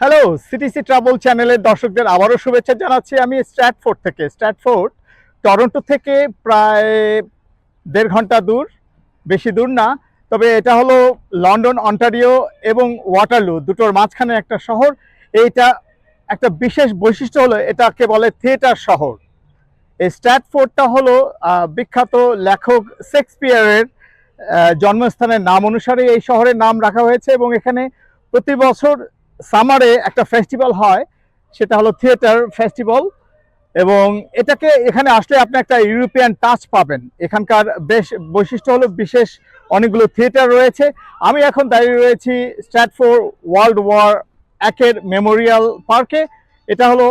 Hello, CTC travel চ্যানেলের দর্শকদের আবারও শুভেচ্ছা জানাচ্ছি। আমি স্ট্র্যাটফোর্ড থেকে। স্ট্র্যাটফোর্ড টরন্টো থেকে প্রায় ১.৫ ঘন্টা দূর, বেশি দূর না। তবে এটা হলো লন্ডন, অন্টারিও এবং ওয়াটারলু দুটোর মাঝখানে একটা শহর। এইটা একটা বিশেষ বৈশিষ্ট্য হলো এটাকে বলে থিয়েটার শহর। এই স্ট্র্যাটফোর্ডটা হলো বিখ্যাত লেখক শেক্সপিয়ারের জন্মস্থানের নাম অনুসারে এই শহরের নাম রাখা হয়েছে এবং এখানে প্রতি বছর সামারে একটা ফেস্টিভ্যাল হয়, সেটা হলো থিয়েটার ফেস্টিভ্যাল। এবং এটাকে এখানে আসলে আপনি একটা ইউরোপিয়ান টাচ পাবেন। এখানকার বেশ বৈশিষ্ট্য হলো বিশেষ অনেকগুলো থিয়েটার রয়েছে। আমি এখন দাঁড়িয়ে রয়েছি স্ট্র্যাটফোর্ড ওয়ার্ল্ড ওয়ার ১-এর মেমোরিয়াল পার্কে। এটা হলো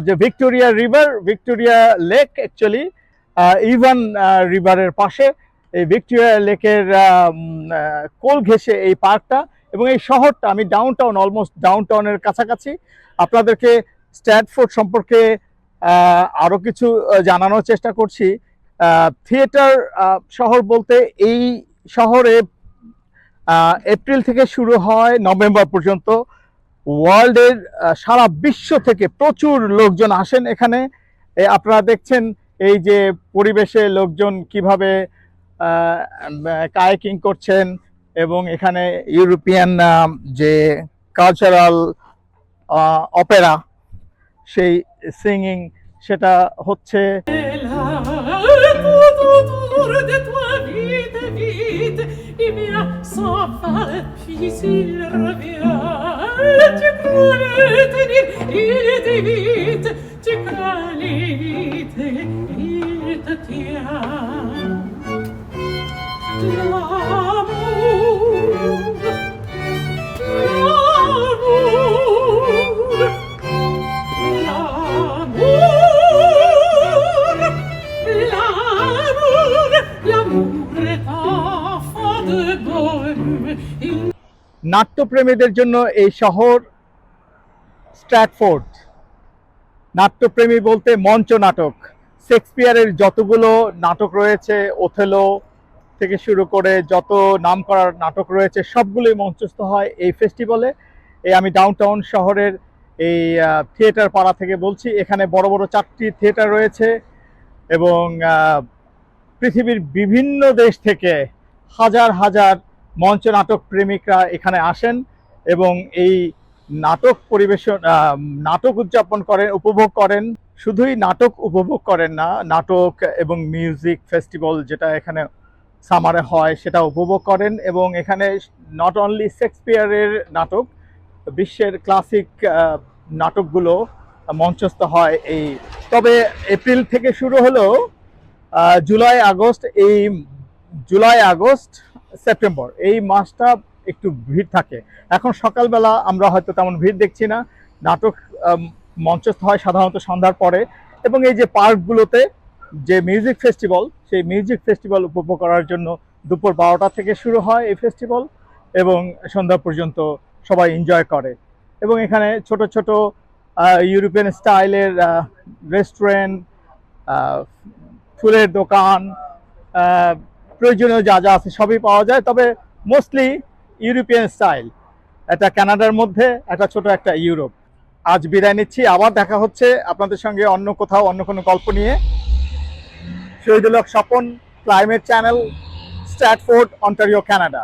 যে ভিক্টোরিয়া লেক অ্যাকচুয়ালি ইভান রিভারের পাশে। এই ভিক্টোরিয়া লেকের কোল ঘেঁষে এই পার্কটা এবং এই শহরটা। আমি অলমোস্ট ডাউনটাউনের কাছাকাছি। আপনাদেরকে স্ট্র্যাটফোর্ড সম্পর্কে আরও কিছু জানানোর চেষ্টা করছি। থিয়েটার শহর বলতে এই শহরে এপ্রিল থেকে শুরু হয় নভেম্বর পর্যন্ত। ওয়ার্ল্ডের সারা বিশ্ব থেকে প্রচুর লোকজন আসেন এখানে। আপনারা দেখছেন এই যে পরিবেশে লোকজন কিভাবে কায়াকিং করছেন এবং এখানে ইউরোপিয়ান যে কালচারাল অপেরা, সেই সিঙ্গিং সেটা হচ্ছে। নাট্যপ্রেমীদের জন্য এই শহর স্ট্র্যাটফোর্ড। নাট্যপ্রেমী বলতে মঞ্চ নাটক, শেক্সপিয়ারের যতগুলো নাটক রয়েছে, ওথেলো থেকে শুরু করে যত নামকরা নাটক রয়েছে সবগুলোই মঞ্চস্থ হয় এই ফেস্টিভ্যালে। আমি ডাউনটাউন শহরের এই থিয়েটার পাড়া থেকে বলছি। এখানে বড় বড় 4টি থিয়েটার রয়েছে এবং পৃথিবীর বিভিন্ন দেশ থেকে হাজার হাজার মঞ্চ নাটক প্রেমিকরা এখানে আসেন এবং এই নাটক পরিবেশন, নাটক উদযাপন করেন, উপভোগ করেন। শুধুই নাটক উপভোগ করেন না, নাটক এবং মিউজিক ফেস্টিভ্যাল যেটা এখানে সামারে হয় সেটা উপভোগ করেন। এবং এখানে নট অনলি শেক্সপিয়ারের নাটক, বিশ্বের ক্লাসিক নাটকগুলো মঞ্চস্থ হয়। তবে এপ্রিল থেকে শুরু হলেও জুলাই আগস্ট সেপ্টেম্বর এই মাসটা একটু ভিড় থাকে। এখন সকালবেলা আমরা হয়তো তেমন ভিড় দেখছি না। নাটক মঞ্চস্থ হয় সাধারণত সন্ধ্যার পরে এবং এই যে পার্কগুলোতে যে মিউজিক ফেস্টিভ্যাল, সেই মিউজিক ফেস্টিভ্যাল উপভোগ করার জন্য দুপুর 12টা থেকে শুরু হয় এই ফেস্টিভ্যাল এবং সন্ধ্যা পর্যন্ত সবাই এনজয় করে। এবং এখানে ছোট ছোট ইউরোপিয়ান স্টাইলের রেস্টুরেন্ট, ফুলের দোকান, প্রয়োজনীয় যা যা আছে সবই পাওয়া যায়। তবে মোস্টলি ইউরোপিয়ান স্টাইল। এটা কানাডার মধ্যে একটা ছোট একটা ইউরোপ। আজ বিদায় নিচ্ছি, আবার দেখা হচ্ছে আপনাদের সঙ্গে অন্য কোথাও অন্য কোনো গল্প নিয়ে। Shahidul Haq Swapan, Climate Channel, Stratford, Ontario, Canada.